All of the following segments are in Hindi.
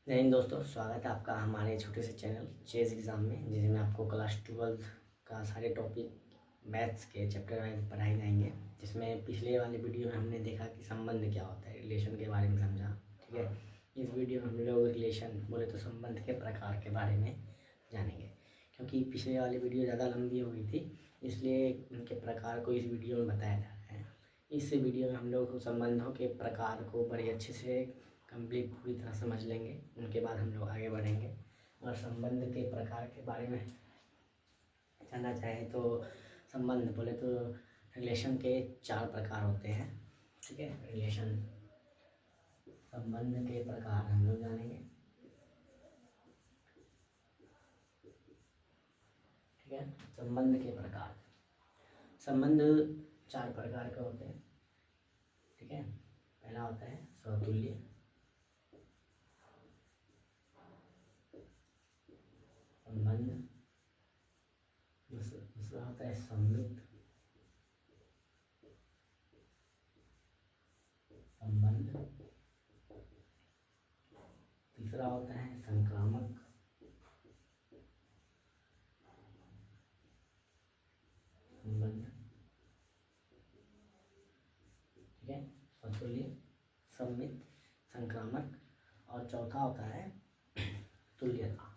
जय हिंद दोस्तों, स्वागत है आपका हमारे छोटे से चैनल चेस एग्ज़ाम में, जिसमें आपको क्लास 12 का सारे टॉपिक मैथ्स के चैप्टर वाइज पढ़ाए जाएंगे। जिसमें पिछले वाले वीडियो में हमने देखा कि संबंध क्या होता है, रिलेशन के बारे में समझा। ठीक है, इस वीडियो में हम लोग रिलेशन बोले तो संबंध के प्रकार के बारे में जानेंगे। क्योंकि पिछले वाली वीडियो ज़्यादा लंबी हो गई थी, इसलिए उनके प्रकार को इस वीडियो में बताया जा रहा है। इस वीडियो में हम लोग संबंधों के प्रकार को बड़े अच्छे से कंप्लीट पूरी तरह समझ लेंगे। उनके बाद हम लोग आगे बढ़ेंगे और संबंध के प्रकार के बारे में जानना चाहे तो संबंध बोले तो रिलेशन के 4 प्रकार होते हैं। ठीक है, रिलेशन संबंध के प्रकार हम लोग जानेंगे। ठीक है, संबंध के प्रकार, संबंध 4 प्रकार के होते हैं। ठीक है, पहला होता है स्वतुल्य, संबंध। दूसरा होता है सममित संबंध। तीसरा होता है संक्रामक संबंध। ठीक है, स्वतुल्य, सममित, संक्रामक और चौथा होता है तुल्यता।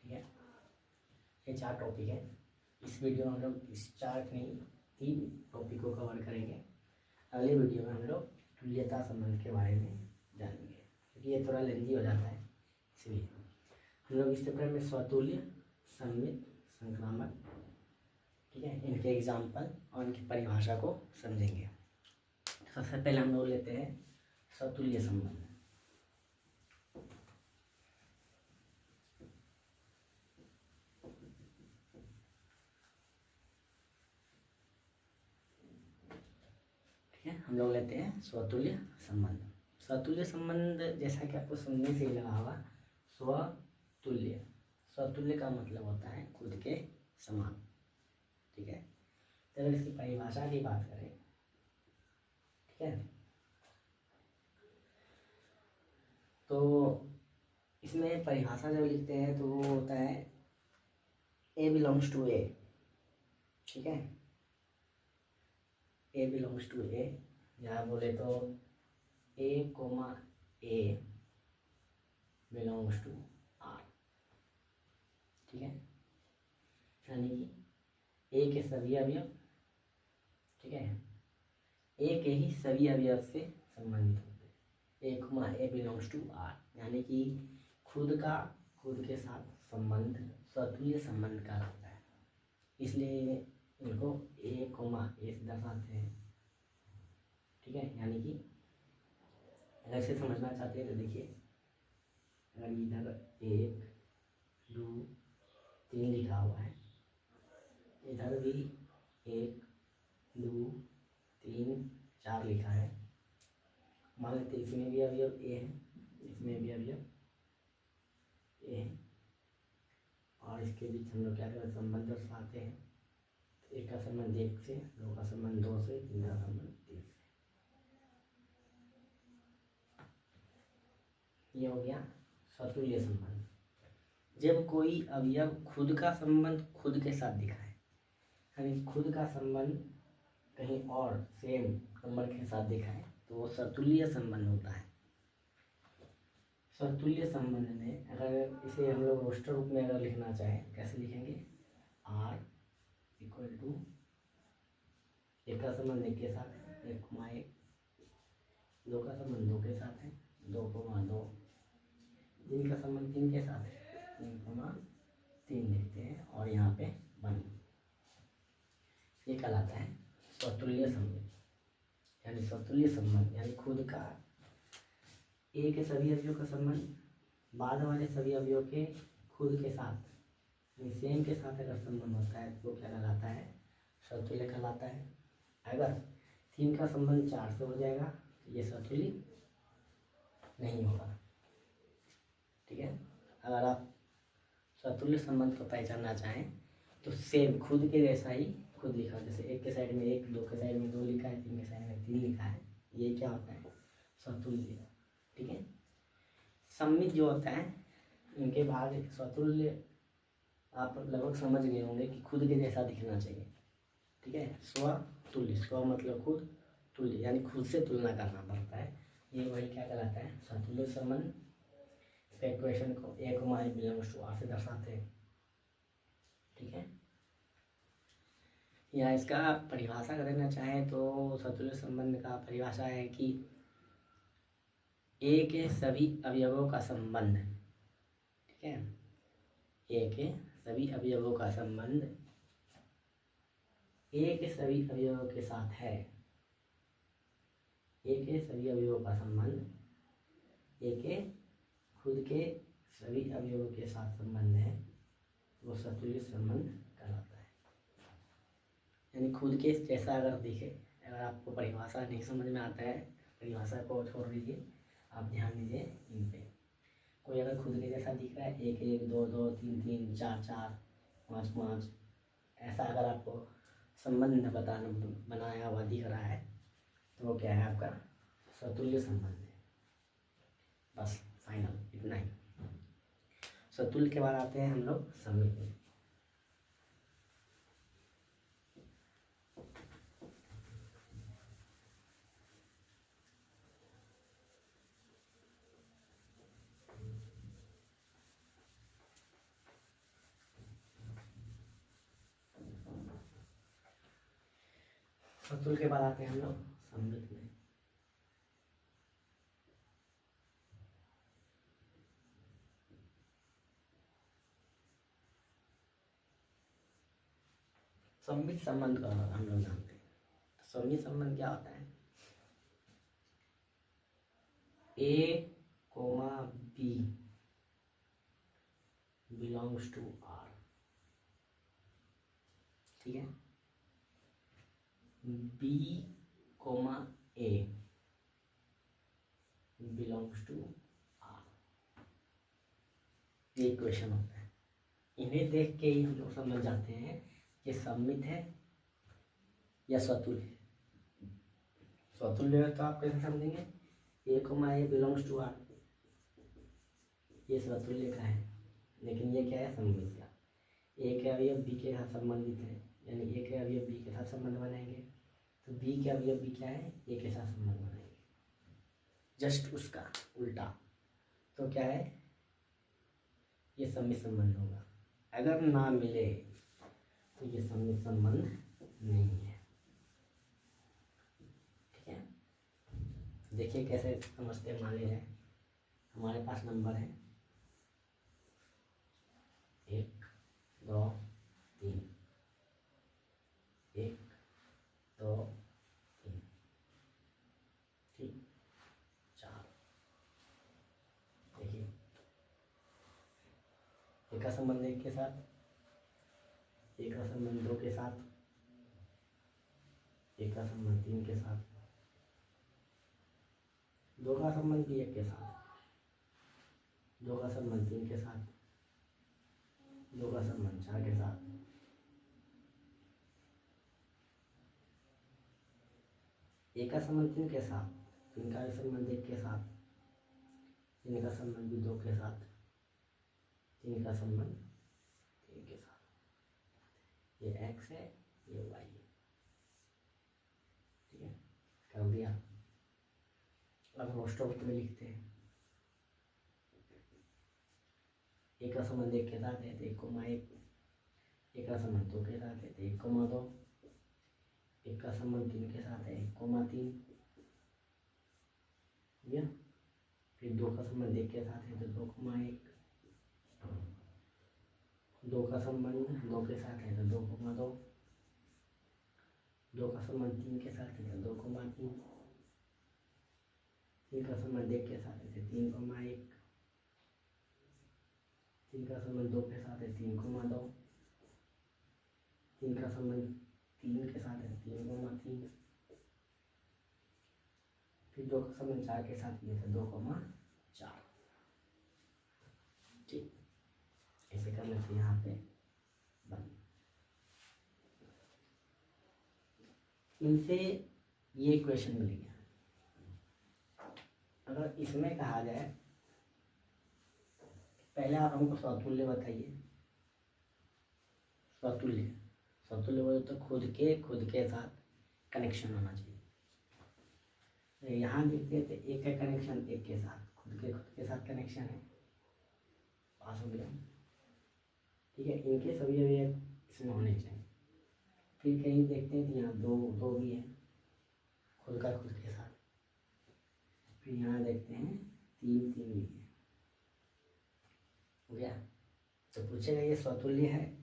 ठीक है, ये 4 टॉपिक है। इस वीडियो में हम लोग इस 4 नहीं 3 टॉपिक को कवर करेंगे। अगले वीडियो में हम लोग तुल्यता संबंध के बारे में जानेंगे, क्योंकि ये थोड़ा लेंदी हो जाता है, इसलिए हम लोग इस चैप्टर में स्वतुल्य, सममित, संक्रामक, ठीक है, इनके एग्जाम्पल और इनकी परिभाषा को समझेंगे। सबसे पहले हम लोग लेते हैं स्वतुल्य संबंध। ठीक है, हम लोग लेते हैं स्वतुल्य संबंध। स्वतुल्य संबंध जैसा कि आपको सुनने से ही लगा होगा, स्वतुल्य, स्वतुल्य का मतलब होता है खुद के समान। ठीक है, तो अगर इसकी परिभाषा की बात करें, ठीक है, तो इसमें परिभाषा जब लिखते हैं तो वो होता है ए बिलोंग्स टू ए। ठीक है, ए बिलोंग्स टू ए, या बोले तो A comma A belongs to R. ठीक है, यानी कि ए के सभी अवयव, ठीक है, ए के ही सभी अवयव से संबंधित होते हैं। A comma A belongs to R, यानी कि खुद के साथ संबंध स्वतुल्य संबंध का रहता है, इसलिए इनको ए कोमा ए से दर्शाते हैं। ठीक है, यानी कि अगर से समझना चाहते हैं तो देखिए, अगर इधर 1 2 3 लिखा हुआ है, इधर भी 1 2 3 4 लिखा है, मान लेते इसमें भी अवयव ए है, इसमें भी अवयव ए है, और इसके बीच हम लोग क्या करें, संबंध दर्शाते हैं। तो 1 का संबंध 1 से, 2 का संबंध 2 से, 3 का संबंध 3 से। ये हो गया स्वतुल्य संबंध। जब कोई अवयव खुद का संबंध खुद के साथ दिखाए, यानी खुद का संबंध कहीं और सेम नंबर के साथ दिखाए, तो वो स्वतुल्य संबंध होता है। स्वतुल्य संबंध में अगर इसे हम लोग रोस्टर रूप में अगर लिखना चाहें, कैसे लिखेंगे, R इक्वल टू 1 का संबंध 1 के साथ है, 1,1, 2 का संबंध 2 के साथ है, 2,2, 3 का संबंध 3 के साथ है, 3,3 लिखते हैं, और यहाँ पे 1। ये कहलाता है स्वतुल्य संबंध। यानी स्वतुल्य संबंध यानी खुद का ए के सभी अवयवों का संबंध बाद वाले सभी अवयवों के खुद के साथ, यानी सेम के साथ अगर संबंध होता है तो वो क्या कहलाता है, स्वतुल्य कहलाता है। अगर 3 का संबंध 4 से हो जाएगा तो ये स्वतुल्य नहीं होगा। ठीक है, अगर आप स्वतुल्य संबंध को पहचानना चाहें तो सेम खुद के जैसा ही खुद लिखा, जैसे एक के साइड में एक, दो के साइड में दो लिखा है, तीन के साइड में तीन लिखा है, ये क्या होता है? स्वतुल्य। ठीक है। सम्मित जो होता है इनके भाग स्वतुल्य आप लगभग समझ गए होंगे कि खुद के जैसा दिखना चाहिए। ठीक है। स्वतुल्य, स्व मतलब खुद, तुल्य यानी खुद से तुलना करना पड़ता है, ये वही क्या कहलाता है? स्वतुल्य संबंध। इसका इक्वेशन को ए को माई बिलोंग्स टू आर से दर्शाते हैं। ठीक है। या इसका परिभाषा करना चाहें तो स्वतुल्य संबंध का परिभाषा है कि ए के सभी अवयवों का संबंध, ठीक है, ए के सभी अवयवों का संबंध ए के सभी अवयवों के साथ है। ए के सभी अवयवों का संबंध ए के खुद के सभी अवयवों के साथ संबंध है, वो स्वतुल्य संबंध कहलाता है। यानी खुद के जैसा अगर दिखे, अगर आपको परिभाषा नहीं समझ में आता है, परिभाषा को छोड़ दीजिए, आप ध्यान दीजिए इन पे। कोई अगर खुद के जैसा दिख रहा है, एक एक, दो दो, तीन तीन, चार चार, पाँच पाँच, ऐसा अगर आपको संबंध बनाया हुआ दिख रहा है तो वो क्या है? आपका स्वतुल्य संबंध है। बस फाइनल इतना ही। स्वतुल्य के बाद आते हैं हम लोग सम्मित में। स्वतुल्य के बाद आते हैं हम लोग सम्मित में। सम्मित संबंध का हम लोग जानते हैं। तो सम्मित संबंध क्या होता है? A comma B belongs to R. ठीक है। B comma A belongs to R, ये इक्वेशन होता है। इन्हें देख के ही हम लोग समझ जाते हैं कि सम्मित है या स्वतुल्य है। स्वतुल्य है तो आप कैसे समझेंगे? A comma A belongs to R, ये स्वतुल्य का है, लेकिन ये क्या है? सम्मित का। ए के अवयव बी के साथ संबंधित है, यानी ए के अवयव बी के साथ संबंध बनाएंगे, तो बी के अवयव भी क्या है? ए के साथ संबंध बनाएंगे। जस्ट उसका उल्टा तो क्या है? ये सम्मित संबंध होगा। अगर ना मिले तो ये सम्मित संबंध नहीं है। ठीक है। देखिए कैसे समझते हैं। मान लीजिए हमारे पास नंबर है 1 2 3, 1 2 3, ठीक, 4। देखिए एक का संबंध 1 के साथ, एक का संबंध 2 के साथ, एक का संबंध 3 के साथ, 2 का संबंध भी 1 के साथ, 2 का संबंध 3 के साथ, 2 का संबंध 4 के साथ, एक का संबंध 3 के साथ, 3 का संबंध 1 के साथ, 3 का संबंध भी 2 के साथ, 3 का संबंध 3 के साथ। ये x है, ये y है। ठीक है, कर दिया। अब रोस्टर में लिखते हैं। एक का संबंध 1 के साथ है तो 1 कोमा 1, एक का संबंध 2 के साथ है तो 1 कोमा 2, एक का संबंध 3 के साथ है 1 कोमा 3, या फिर 2 का संबंध 1 के साथ है तो 2 कोमा 1, 2 का संबंध 2 के साथ है तो 2 कोमा 2, 2 का संबंध 3 के साथ है तो 2 कोमा 3, 3 का संबंध 1 के साथ है तो 3 कोमा 1, 3 का संबंध 2 के साथ है 3 कोमा 2, 3 का संबंध 3 के साथ है 3 कोमा 3, फिर 2 का संबंध 4 के साथ है तो 2 कोमा 4। ठीक, ऐसे कर लेते हैं यहाँ पे बंद। इनसे ये क्वेश्चन मिल गया। अगर इसमें कहा जाए, पहले आप हमको स्वतुल्य बताइए। स्वतुल्य स्वतुल्य बोले तो खुद के साथ कनेक्शन होना चाहिए। यहाँ देखते थे एक का कनेक्शन एक के साथ, खुद के साथ कनेक्शन है, पास हो गया। ठीक है, इनके सभी अवयव इसमें होने चाहिए। फिर कहीं देखते हैं तो यहाँ दो भी है, खुद के साथ। फिर यहाँ देखते हैं तीन भी है। हो गया। तो पूछेगा ये स्वतुल्य है,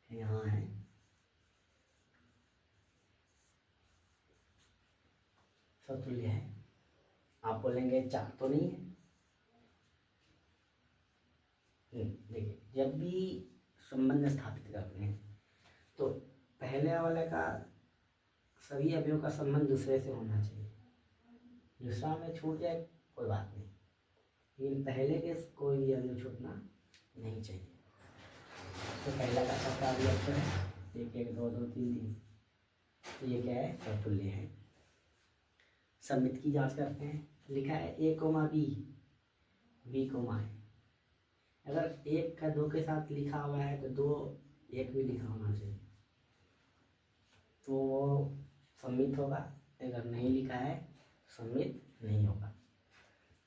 यहाँ है स्वतुल्य है। आप बोलेंगे चार तो नहीं है। देखिए, जब भी संबंध स्थापित करते हैं तो पहले वाले का सभी अवयवों का संबंध दूसरे से होना चाहिए। दूसरा में छूट जाए कोई बात नहीं, लेकिन पहले के कोई भी अवयव छूटना नहीं चाहिए। तो पहला का सबका अवयव तो है 1 1 2 2 3 3, तो ये क्या है? स्वतुल्य है। सममित की जांच करते हैं। लिखा है a, b है। अगर 1 का 2 के साथ लिखा हुआ है तो 2 1 भी लिखा होना चाहिए, तो वो सम्मित होगा। अगर नहीं लिखा है तो सम्मित नहीं होगा।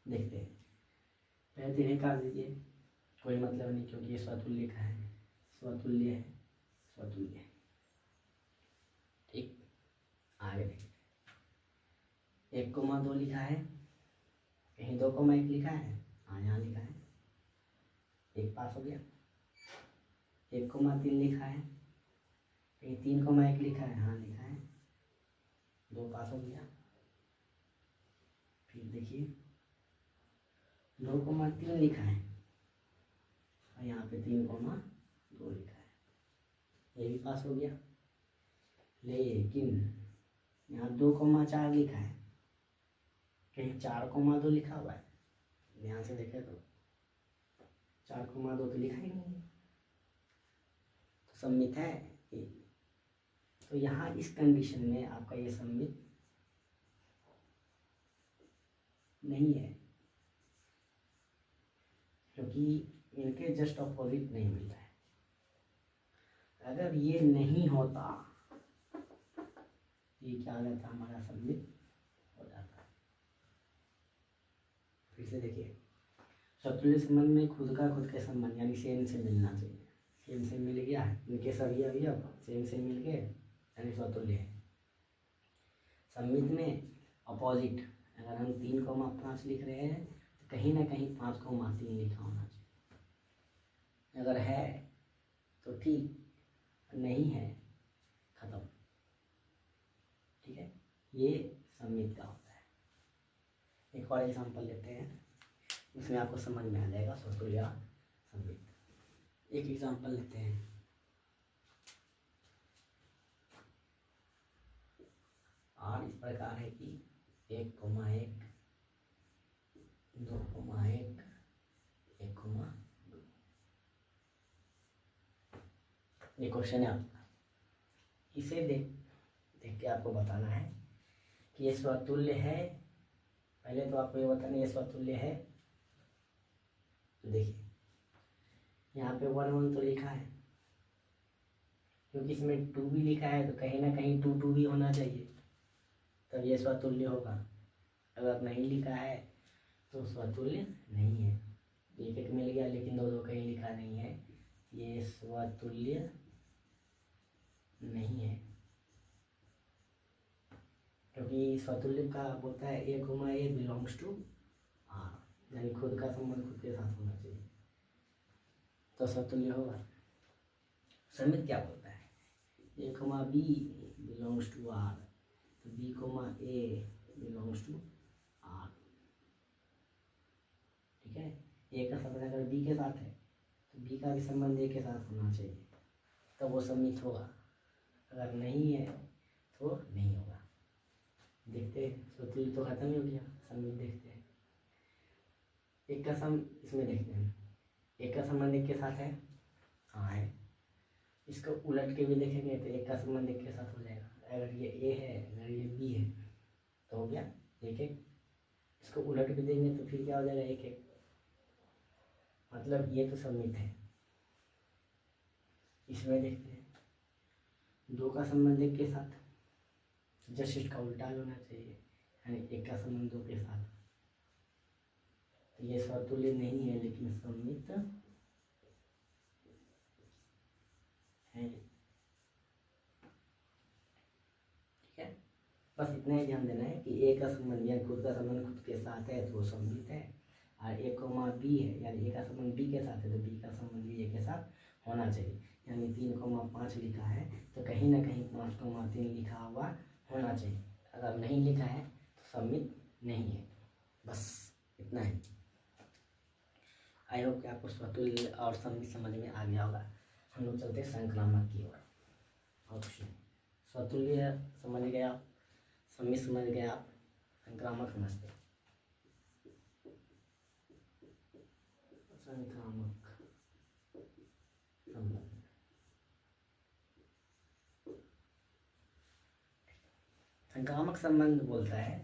देखते हैं, पहले तो इन्हें काट दीजिए, कोई मतलब नहीं, क्योंकि ये स्वतुल्य का है, स्वतुल्य है, स्वतुल्य है। ठीक, आगे देखते हैं। 1, 2 लिखा है, कहीं 2, 1 लिखा है, हाँ यहाँ लिखा है, 1 पास हो गया। 1, 3 लिखा है, कहीं 3, 1 लिखा है, हाँ लिखा है, 2 पास हो गया। फिर देखिए 2, 3 लिखा है और यहाँ पे 3, 2 लिखा है, ये भी पास हो गया। लेकिन यहाँ 2, 4 लिखा है, कहीं 4, 2 लिखा हुआ है, ध्यान से देखें तो 4, 2 तो लिखा ही नहीं है, तो सम्मित है ये। तो यहाँ इस कंडीशन में आपका ये सम्मित नहीं है, क्योंकि इनके जस्ट अपोजिट नहीं मिल रहा है। अगर ये नहीं होता, ये क्या हो जाता? हमारा सम्मित हो जाता। फिर से देखिए, स्वतुल्य संबंध में खुद के संबंध यानी सेम से मिलना चाहिए। सेम से मिल गया, इनके सभी अवयव सेम से मिल गए यानी स्वतुल्य है। सम्मित में अपोजिट, अगर हम 3, 5 लिख रहे हैं तो कहीं ना कहीं 5, 3 लिखा होना चाहिए। अगर है तो ठीक, नहीं है खत्म। ठीक है, ये सम्मित का होता है। एक और एग्जांपल लेते हैं, इसमें आपको समझ में आ जाएगा स्वतुल्य सम्मित। एक एग्जांपल लेते हैं, और इस प्रकार है कि 1, 1 2, 1 1, 2। ये क्वेश्चन है आपका। इसे देख के आपको बताना है कि ये स्वतुल्य है। पहले तो आपको ये बताना है ये स्वतुल्य है। तो देखिए यहाँ पे 1, 1 तो लिखा है, क्योंकि इसमें 2 भी लिखा है तो कहीं ना कहीं 2, 2 भी होना चाहिए, तब ये स्वतुल्य होगा। अगर नहीं लिखा है तो स्वतुल्य नहीं है। 1, 1 मिल गया, लेकिन 2, 2 कहीं लिखा नहीं है, ये स्वतुल्य नहीं है। क्योंकि स्वतुल्य का बोलता है A, A belongs to R, यानी खुद का संबंध खुद के साथ होना चाहिए, तो स्वतुल्य होगा। सम्मित क्या बोलता है? A, B belongs to R, तो B, A belongs to R। ठीक है, A का संबंध अगर B के साथ है तो B का भी संबंध A के साथ होना चाहिए, तब तो वो सम्मित होगा। अगर नहीं है तो नहीं होगा। देखते हैं, स्वतुल्य तो खत्म ही हो गया, सम्मित देखते हैं। एक का सम इसमें देखते हैं, एक का संबंध एक के साथ है, हाँ है। इसको उलट के भी देखेंगे तो एक का संबंध एक के साथ हो जाएगा। अगर ये ए है, अगर ये बी है तो हो गया एक एक। इसको उलट भी देंगे तो फिर क्या हो जाएगा एक एक। मतलब ये तो सममित है। इसमें देखते हैं दो का संबंध एक के साथ, जस्ट इसका उल्टा होना चाहिए, यानी एक का संबंध दो के साथ। तो ये स्वतुल्य नहीं है लेकिन सममित है। ठीक है, बस इतना ही ध्यान देना है कि ए का संबंध यानी खुद का संबंध खुद के साथ है तो वो सममित है, और ए कोमा बी है यानी ए का संबंध बी के साथ है तो बी का संबंध भी ए के साथ होना चाहिए। यानी 3,5 लिखा है तो कहीं ना कहीं 5,3 लिखा हुआ होना चाहिए। अगर नहीं लिखा है तो सममित नहीं है। बस इतना ही। आई होप कि आपको स्वतुल्य और सममित समझ में आ गया होगा। हम लोग चलते हैं संक्रामक की ओर। और कुछ नहीं, स्वतुल्य समझ गए आप, सममित समझ गए आप, संक्रामक समझते हैं। संक्रामक संबंध, संक्रामक संबंध बोलता है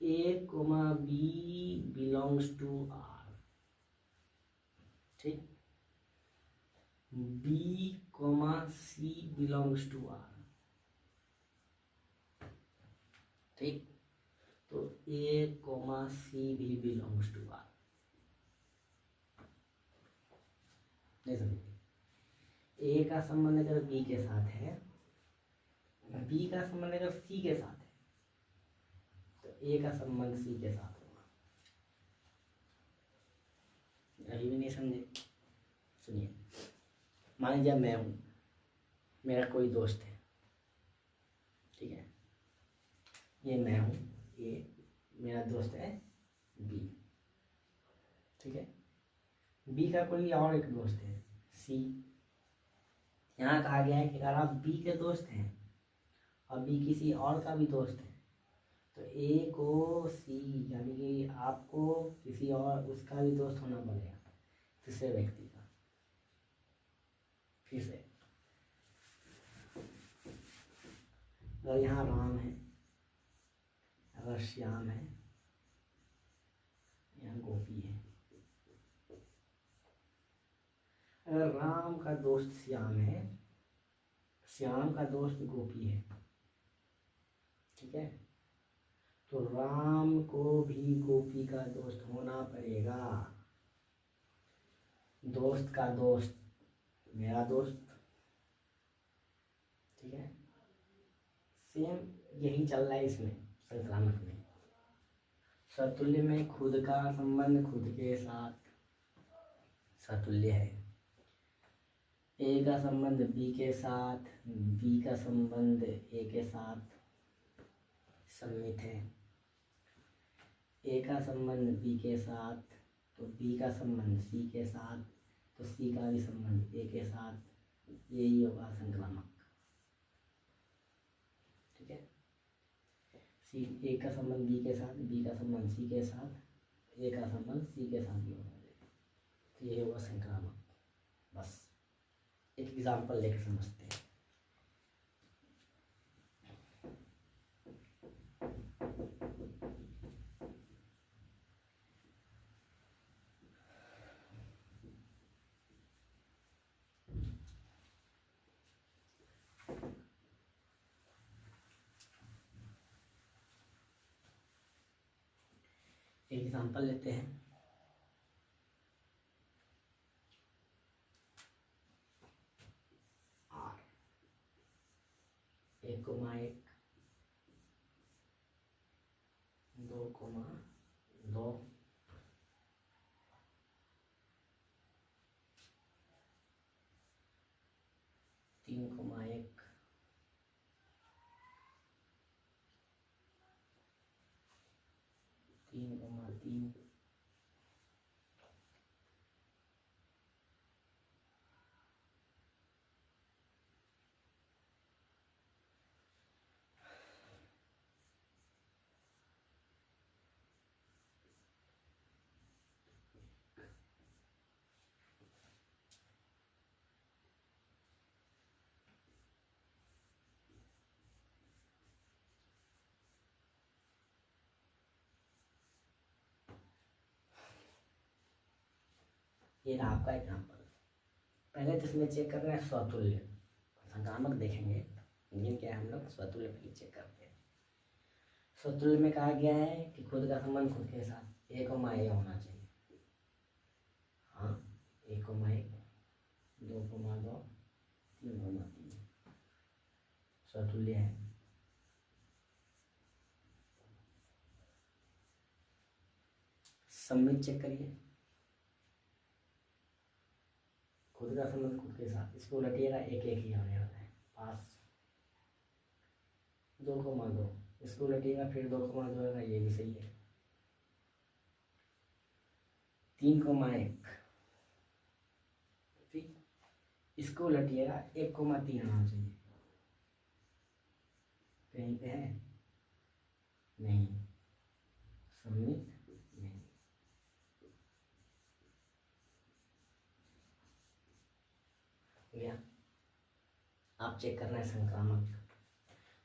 A comma B belongs to R. ठीक, B comma C belongs to R. ठीक, तो ए कोमा सी भी बिलोंग्स टू आर। नहीं समझे, ए का संबंध अगर बी के साथ है, बी का संबंध अगर सी के साथ है तो ए का संबंध सी के साथ होगा। अभी भी नहीं समझे? सुनिए, मान लीजिए मैं हूं, मेरा कोई दोस्त है, ठीक है, ये मैं हूं, ये मेरा दोस्त है बी, ठीक है। बी का कोई और एक दोस्त है सी। यहाँ कहा गया है कि अगर आप बी के दोस्त हैं और बी किसी और का भी दोस्त है तो ए को सी यानी कि आपको किसी और उसका भी दोस्त होना पड़ेगा, तीसरे व्यक्ति का। फिर से, अगर यहाँ राम है, अगर श्याम है, यहाँ गोपी है। अगर राम का दोस्त श्याम है, श्याम का दोस्त गोपी है, ठीक है, तो राम को भी गोपी का दोस्त होना पड़ेगा। दोस्त का दोस्त मेरा दोस्त, ठीक है। सेम यही चल रहा है इसमें संक्रामक में। स्वतुल्य में खुद का संबंध खुद के साथ स्वतुल्य है, ए का संबंध बी के साथ, बी का संबंध ए के साथ सममित है। ए का संबंध बी के साथ तो बी का संबंध सी के साथ, तो सी का भी संबंध ए के साथ, यही होगा संक्रामक। ठीक है, सी ए का संबंध बी के साथ, बी का संबंध सी के साथ, ए का संबंध सी के साथ भी होगा, तो यही होगा संक्रामक। बस एक एग्जाम्पल लेकर समझते हैं। एग्जाम्पल लेते हैं। आर 1,1 2,2 3,1 3,3 5,1 ये रहा आपका एग्जाम्पल। पहले तो इसमें चेक करना है स्वतुल्य, संक्रामक देखेंगे, इंजन क्या है हम लोग स्वतुल्य पहले चेक करते हैं। स्वतुल्य में कहा गया है कि खुद का संबंध खुद के साथ ए होना चाहिए। हाँ, 1, 1, 2, 2, 3, 3 स्वतुल्य है। सम्मित चेक करिए, खुद का संबंध खुद के साथ, इसको उलटिएगा 1, 1 ही आने वाला है पास। 2, 2 इसको उलटिएगा फिर 2, 2 होगा, ये भी सही है। 3, 1 ठीक, इसको उलटिएगा 1, 3 आना चाहिए, कहीं पे है नहीं, सम्मित नहीं। गया, आप चेक करना है संक्रामक।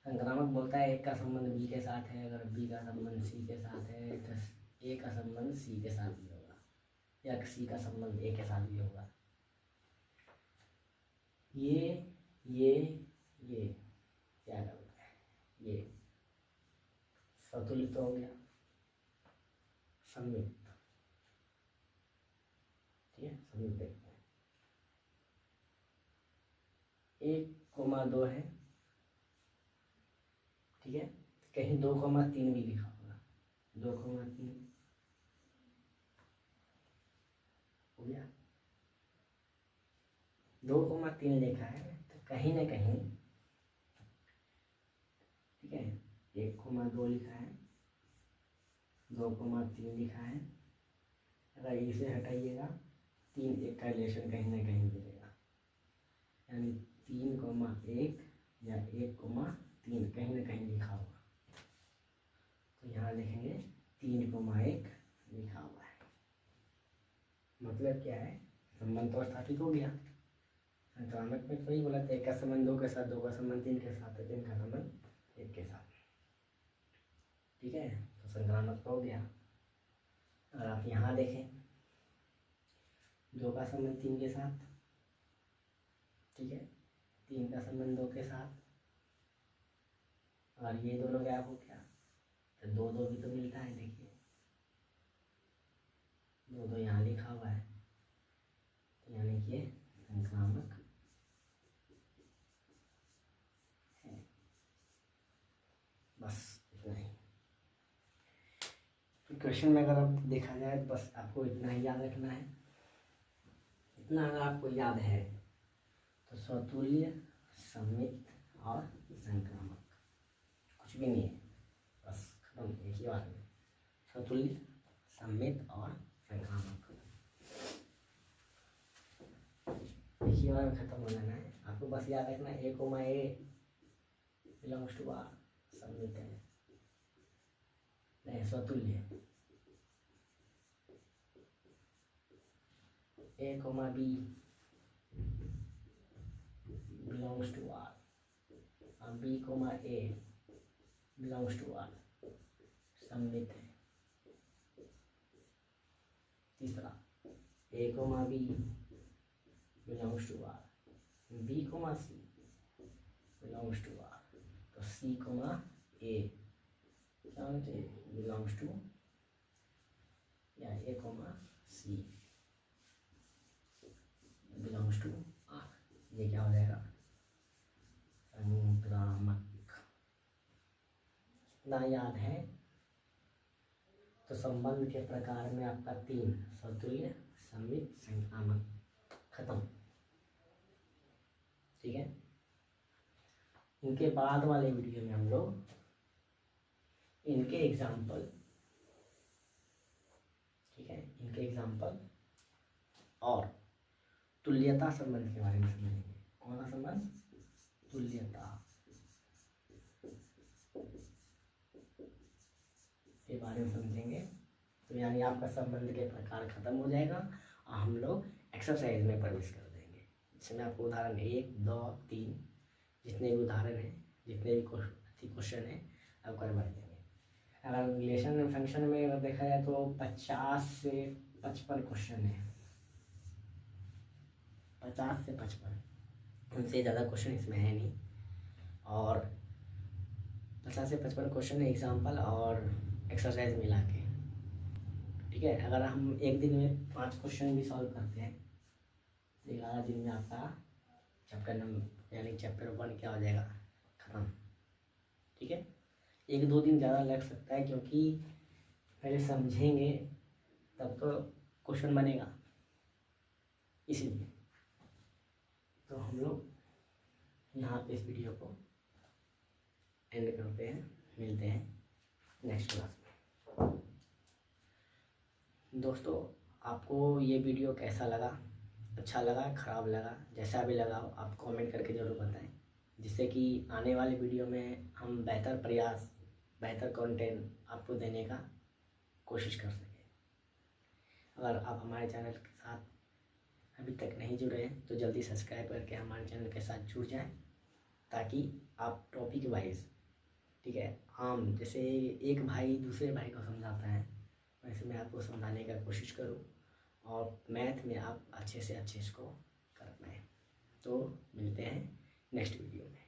संक्रामक बोलता है एक का संबंध बी के साथ है, अगर बी का संबंध सी के साथ है तो ए का संबंध सी के साथ भी होगा, या सी का संबंध ए के साथ भी होगा। ये क्या करता है, ये स्वतुल्य तो हो गया, सम्मित, ठीक है। सम्मित देखते हैं, 1, 2 है, ठीक है। कहीं 2, 3 भी लिखा होगा, 2, 3 हो गया। 2, 3 लिखा है तो कहीं ना कहीं, ठीक है, 1, 2 लिखा है, 2, 3 लिखा है। अगर इसे हटाइएगा 3, 1 का रिलेशन कहीं ना कहीं मिलेगा, यानी 3, 1 या 1, 3 कहीं ना कहीं लिखा होगा। तो यहाँ लिखेंगे 3, 1 लिखा हुआ है, मतलब क्या है, संबंध तो स्थापित हो गया। संक्रामक में तो ही बोला था 1 का संबंध 2 के साथ, 2 का संबंध 3 के साथ, 3 का संबंध 1 के साथ, ठीक है। तो संक्रामक तो हो गया। और आप यहाँ देखें 2 का संबंध 3 के साथ, ठीक है, 3 का संबंध 2 के साथ, और ये दोनों क्या हो गया, तो 2, 2 भी तो मिलता है, देखिए 2, 2 यहाँ लिखा हुआ है, तो यानी कि संक्रामक है। बस इतना ही। तो क्वेश्चन में अगर अब देखा जाए तो बस आपको इतना ही याद रखना है। इतना अगर आपको याद है तो स्वतुल्य, सम्मित और संक्रामक, कुछ भी नहीं है, बस खत्म एक ही बात में, स्वतुल्य, सम्मित और संक्रामक, एक ही बार में खत्म हो जाना है। आपको बस याद रखना है 1, A बिलोंग्स टू R, सम्मित है, नहीं स्वतुल्य, A, B belongs to R, और B, A belongs to R, सम्मित है। तीसरा A, B belongs to R, B, C belongs to R, तो C, A क्या होना चाहिए, belongs to, या A, C belongs to R, ये क्या हो जाएगा, संक्रामक। इतना याद है तो संबंध के प्रकार में आपका 3, स्वतुल्य, सम्मित, संक्रामक, खत्म, ठीक है। इनके बाद वाले वीडियो में हम लोग इनके एग्जाम्पल, ठीक है, इनके एग्जाम्पल और तुल्यता संबंध के बारे में समझेंगे। कौन सा संबंध, तुल्यता के बारे में समझेंगे। तो यानी आपका संबंध के प्रकार खत्म हो जाएगा और हम लोग एक्सरसाइज में प्रवेश कर देंगे, जिसमें आपको उदाहरण 1, 2, 3 जितने भी उदाहरण हैं, जितने भी क्वेश्चन हैं, आप करवा देंगे। अगर रिलेशन फंक्शन में अगर देखा जाए तो 50 से 55 क्वेश्चन है, 50 से 55, उनसे ज़्यादा क्वेश्चन इसमें है नहीं। और 50 से 55 क्वेश्चन एग्जाम्पल और एक्सरसाइज मिला के, ठीक है। अगर हम एक दिन में 5 क्वेश्चन भी सॉल्व करते हैं तो 11 दिन में आपका चैप्टर नंबर यानी चैप्टर 1 क्या हो जाएगा, ख़त्म, ठीक है। 1-2 दिन ज़्यादा लग सकता है क्योंकि पहले समझेंगे तब तो क्वेश्चन बनेगा, इसीलिए। तो हम लोग यहाँ पे इस वीडियो को एंड करते हैं, मिलते हैं नेक्स्ट क्लास में। दोस्तों, आपको ये वीडियो कैसा लगा, अच्छा लगा, ख़राब लगा, जैसा भी लगा हो आप कमेंट करके ज़रूर बताएं, जिससे कि आने वाले वीडियो में हम बेहतर प्रयास, बेहतर कंटेंट आपको देने का कोशिश कर सकें। अगर आप हमारे चैनल के साथ अभी तक नहीं जुड़े हैं तो जल्दी सब्सक्राइब करके हमारे चैनल के साथ जुड़ जाएं, ताकि आप टॉपिक वाइज, ठीक है, हम जैसे एक भाई दूसरे भाई को समझाता है वैसे मैं आपको समझाने का कोशिश करूं, और मैथ में आप अच्छे से अच्छे इसको कर पाएँ। तो मिलते हैं नेक्स्ट वीडियो में।